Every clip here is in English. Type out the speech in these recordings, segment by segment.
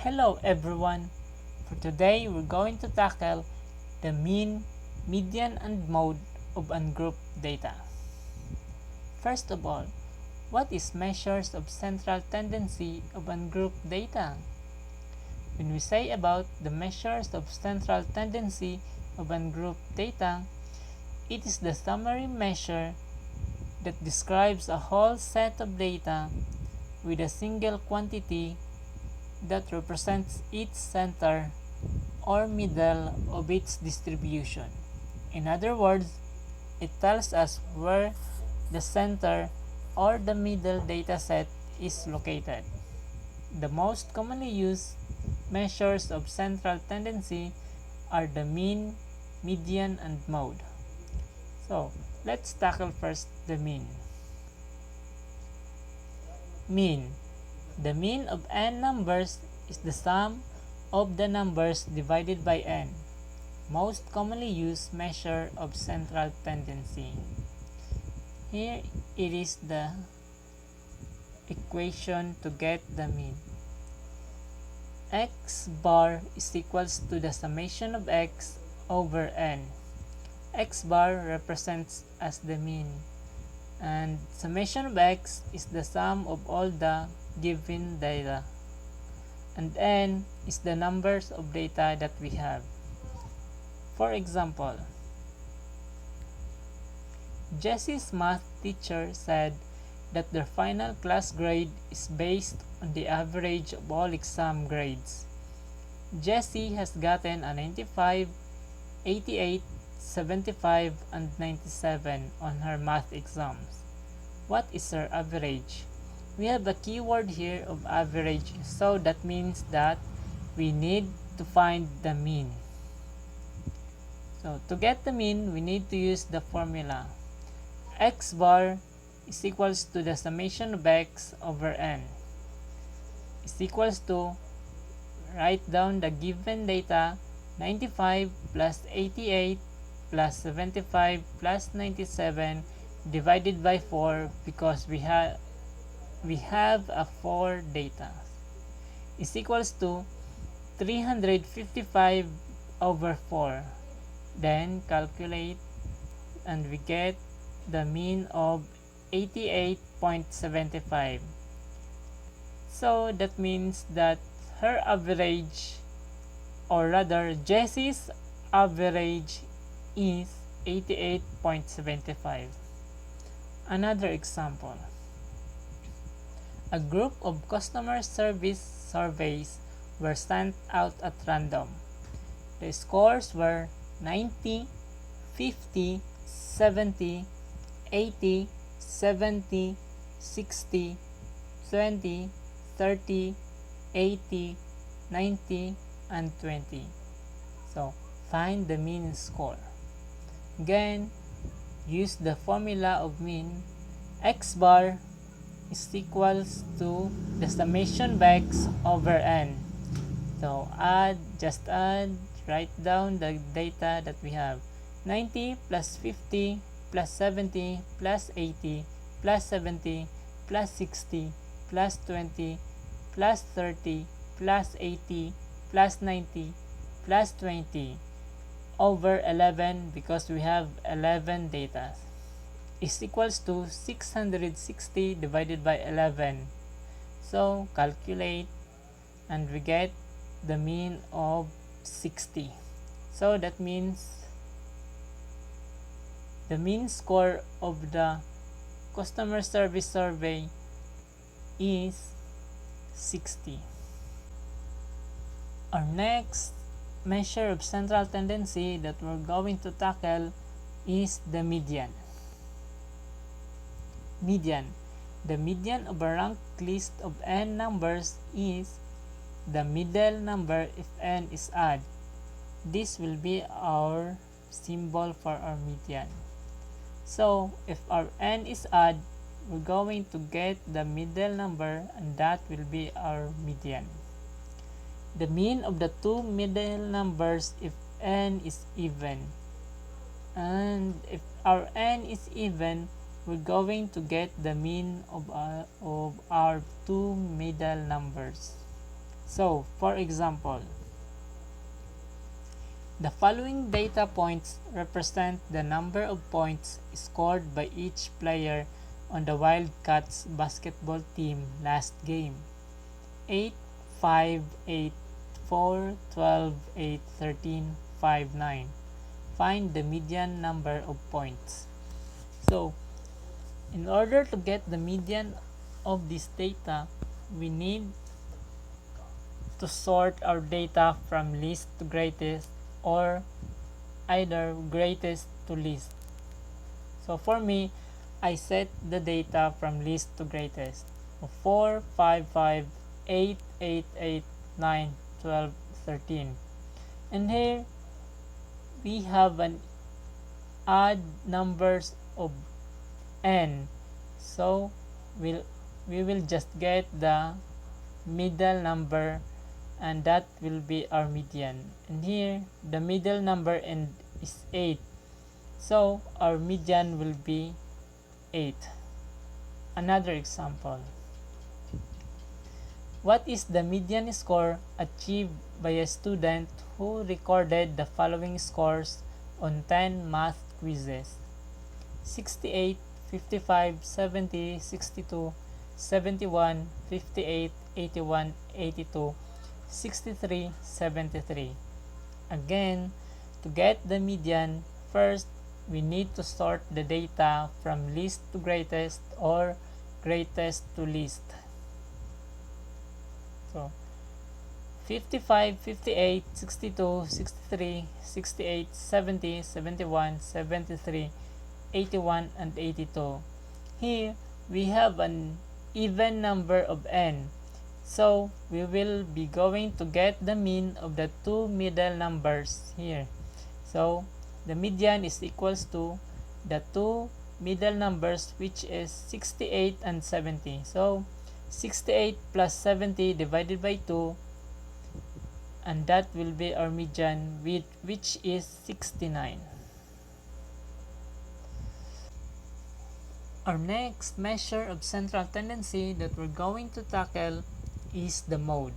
Hello everyone! For today, we're going to tackle the mean, median, and mode of ungrouped data. First of all, what is measures of central tendency of ungrouped data? When we say about the measures of central tendency of ungrouped data, it is the summary measure that describes a whole set of data with a single quantity that represents its center or middle of its distribution. In other words, it tells us where the center or the middle dataset is located. The most commonly used measures of central tendency are the mean, median, and mode. So, let's tackle first the mean. Mean. The mean of n numbers is the sum of the numbers divided by n. Most commonly used measure of central tendency. Here it is the equation to get the mean. X bar is equals to the summation of x over n. X bar represents as the mean, and summation of x is the sum of all the given data, and n is the numbers of data that we have. For example, Jesse's math teacher said that their final class grade is based on the average of all exam grades. Jessie has gotten a 95, 88, 75, and 97 on her math exams. What is her average? We have a keyword here of average, so that means that we need to find the mean. So to get the mean, we need to use the formula. X bar is equals to the summation of x over n is equals to, write down the given data, 95 plus 88 plus 75 plus 97 divided by 4 because we have a 4 data is equals to 355 over 4. Then calculate and we get the mean of 88.75. So that means that her average, or rather Jessie's average, is 88.75. Another example. A group of customer service surveys were sent out at random. The scores were 90, 50, 70, 80, 70, 60, 20, 30, 80, 90, and 20. So, find the mean score. Again, use the formula of mean. X bar is equals to the summation of x over n. So, just add, write down the data that we have. 90 plus 50 plus 70 plus 80 plus 70 plus 60 plus 20 plus 30 plus 80 plus 90 plus 20 over 11, because we have 11 data, is equals to 660 divided by 11. So calculate and we get the mean of 60. So that means the mean score of the customer service survey is 60. Our next measure of central tendency that we're going to tackle is the median. Median. The median of a ranked list of n numbers is the middle number if n is odd. This will be our symbol for our median. So, if our n is odd, we're going to get the middle number, and that will be our median. The mean of the two middle numbers if n is even. And if our n is even, we're going to get the mean of our two middle numbers. So, for example, the following data points represent the number of points scored by each player on the Wildcats basketball team last game. 8, 5, 8, 4, 12, 8, 13, 5, 9. Find the median number of points. So, in order to get the median of this data, we need to sort our data from least to greatest or either greatest to least. So for me, I set the data from least to greatest. 4, 5, 5, 8, 8, 8, 9, 12, 13. And here, we have an odd numbers of n. So we will just get the middle number, and that will be our median. And here the middle number is 8, so our median will be 8. Another example, what is the median score achieved by a student who recorded the following scores on 10 math quizzes? 68, 55, 70, 62, 71, 58, 81, 82, 63, 73. Again, to get the median, first we need to sort the data from least to greatest or greatest to least. So 55, 58, 62, 63, 68, 70, 71, 73, 81, and 82. Here we have an even number of n. So we will be going to get the mean of the two middle numbers here. So the median is equals to the two middle numbers, which is 68 and 70. So 68 plus 70 divided by 2, and that will be our median, which is 69. Our next measure of central tendency that we're going to tackle is the mode.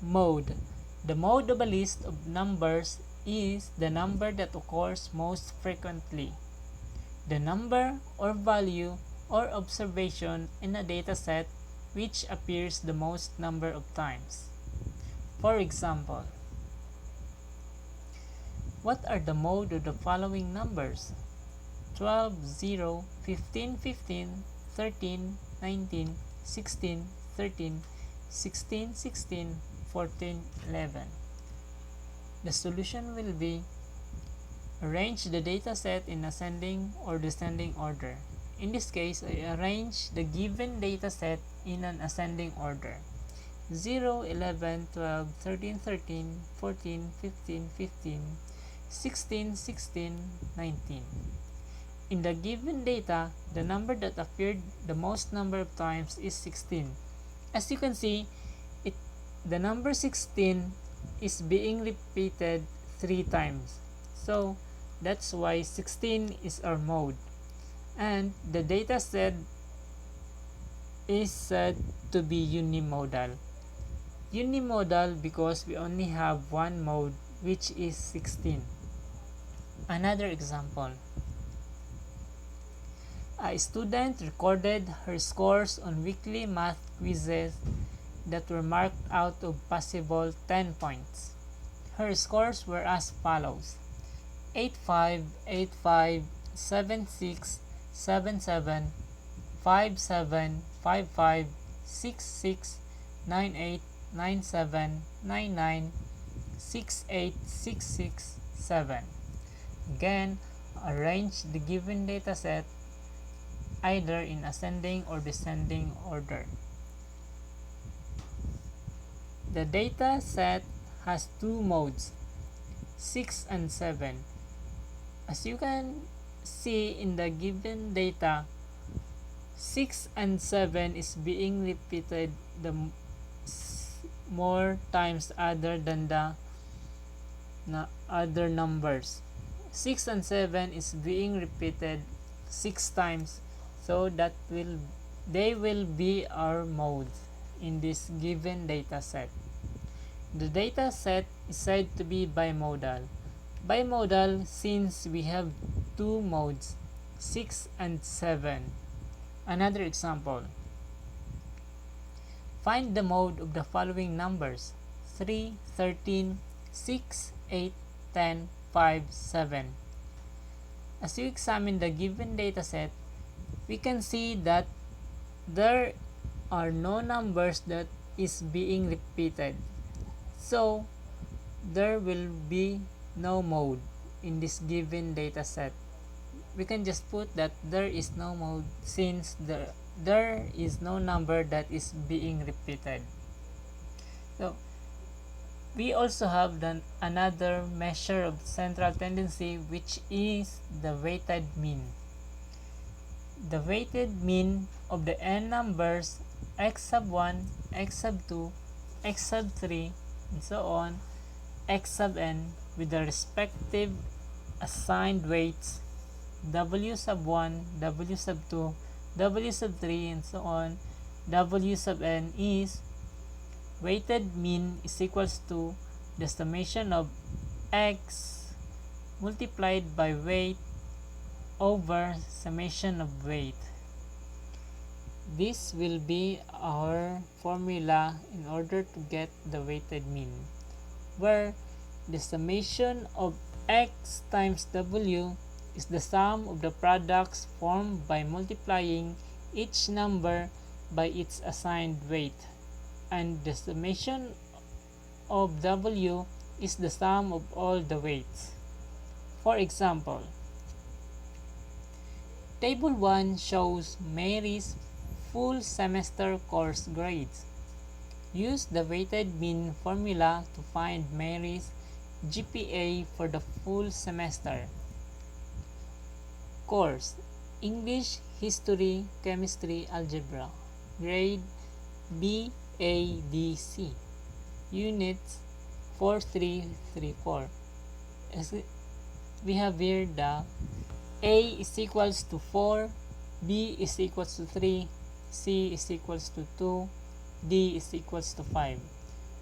Mode. The mode of a list of numbers is the number that occurs most frequently. The number or value or observation in a data set which appears the most number of times. For example, what are the mode of the following numbers? 12, 0, 15, 15, 13, 19, 16, 13, 16, 16, 14, 11. The solution will be arrange the data set in ascending or descending order. In this case, I arrange the given data set in an ascending order. 0, 11, 12, 13, 13, 14, 15, 15, 16, 16, 19. In the given data, the number that appeared the most number of times is 16. As you can see, the number 16 is being repeated 3 times. So that's why 16 is our mode. And the data set is said to be unimodal. Unimodal because we only have one mode, which is 16. Another example. A student recorded her scores on weekly math quizzes that were marked out of possible 10 points. Her scores were as follows: 85, 85, 76, 77, 57, 55, 66, 98, 97, 99, 68, 66, 7. Again, arrange the given dataset either in ascending or descending order. The data set has two modes, 6 and 7. As you can see in the given data, 6 and 7 is being repeated the more times other than the other numbers. 6 and 7 is being repeated 6 times, so they will be our modes. in this given data set. The data set is said to be bimodal. Bimodal since we have two modes, 6 and 7. Another example. Find the mode of the following numbers: 3, 13, 6, 8, 10, 5, 7. As you examine the given dataset, we can see that there are no numbers that is being repeated. So, there will be no mode in this given dataset. We can just put that there is no mode since there is no number that is being repeated. So, we also have another measure of central tendency, which is the weighted mean. The weighted mean of the n numbers x sub 1, x sub 2, x sub 3, and so on, x sub n with the respective assigned weights w sub 1, w sub 2, w sub 3, and so on, w sub n is weighted mean is equals to the summation of x multiplied by weight over summation of weight. This will be our formula in order to get the weighted mean, where the summation of x times w is the sum of the products formed by multiplying each number by its assigned weight, and the summation of w is the sum of all the weights. For example, Table 1 shows Mary's full semester course grades. Use the weighted mean formula to find Mary's GPA for the full semester. Course: English, History, Chemistry, Algebra. Grade BADC. Units 4334. As we have here, the A is equals to 4, B is equals to 3, C is equals to 2, D is equals to 5.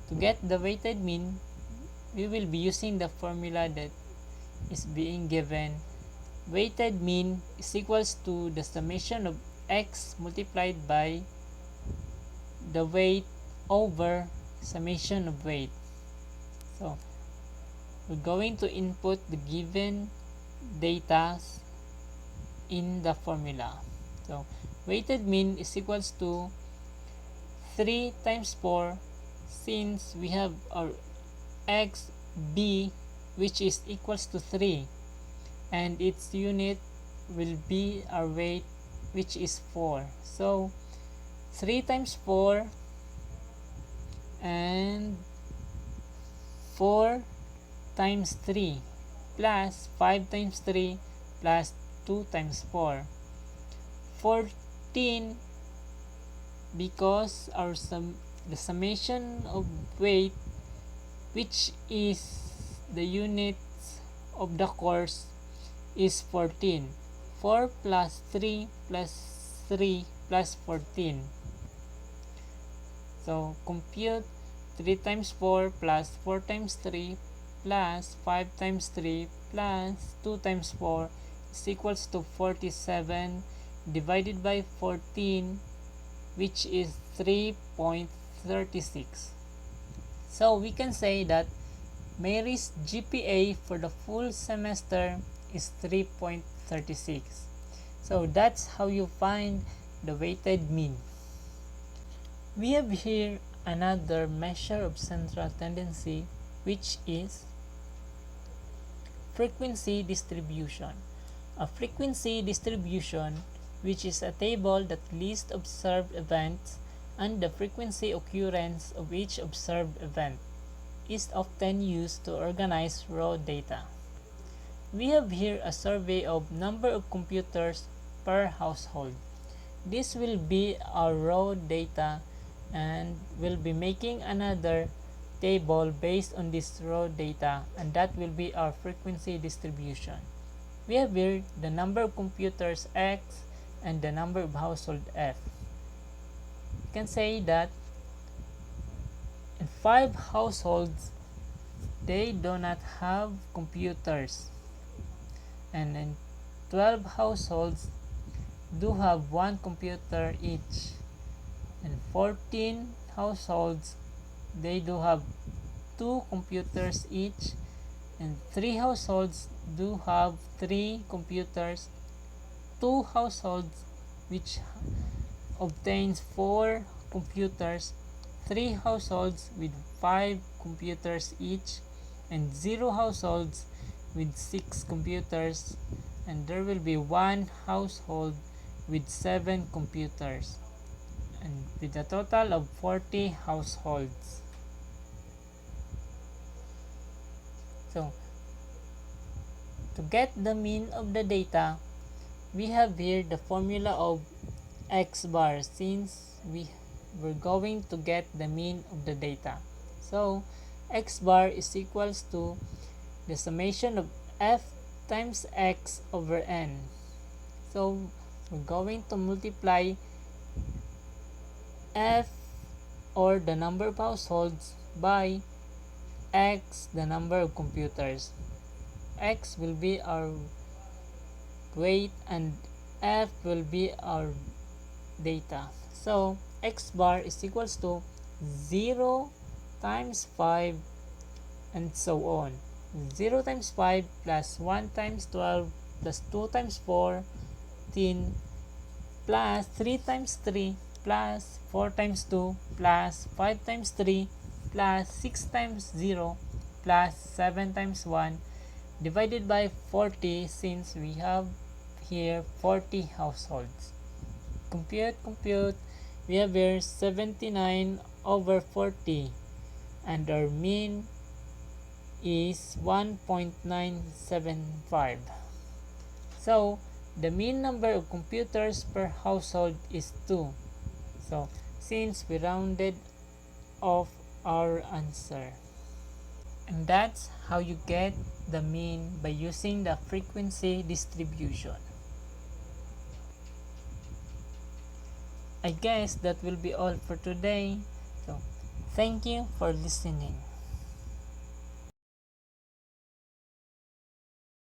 To get the weighted mean, we will be using the formula that is being given. Weighted mean is equals to the summation of x multiplied by the weight over summation of weight. So, we're going to input the given data in the formula. So, weighted mean is equals to 3 times 4, since we have our x b, which is equals to 3, and its unit will be our weight, which is 4. So 3 times 4 and 4 times 3 plus 5 times 3 plus 2 times 4, 14, because the summation of weight, which is the units of the course, is 14. 4 plus 3 plus 3 plus 14. So compute 3 times 4 plus 4 times 3 plus 5 times 3 plus 2 times 4 is equals to 47 divided by 14, which is 3.36. So we can say that Mary's GPA for the full semester is 3.36. So that's how you find the weighted mean. We have here another measure of central tendency, which is frequency distribution. A frequency distribution, which is a table that lists observed events and the frequency occurrence of each observed event, is often used to organize raw data. We have here a survey of number of computers per household. This will be our raw data, and we'll be making another table based on this raw data, and that will be our frequency distribution. We have here the number of computers X and the number of household F. You can say that 5 households, they do not have computers, and in 12 households do have one computer each, and 14 households, they do have 2 computers each, and 3 households do have 3 computers. 2 households which obtains 4 computers, 3 households with 5 computers each, and 0 households with 6 computers, and there will be 1 household with 7 computers, and with a total of 40 households. So, to get the mean of the data, we have here the formula of x bar, since we're going to get the mean of the data. So x bar is equals to the summation of f times x over n. So we're going to multiply f, or the number of households, by x, the number of computers. X will be our weight and f will be our data. So x bar is equals to 0 times 5 and so on. 0 times 5 plus 1 times 12 plus 2 times 4 10 plus 3 times 3 plus 4 times 2 plus 5 times 3 plus 6 times 0 plus 7 times 1 divided by 40, since we have here 40 households. Compute, we have here 79 over 40, and our mean is 1.975. So the mean number of computers per household is 2. So since we rounded off our answer. And that's how you get the mean by using the frequency distribution. I guess that will be all for today. So thank you for listening.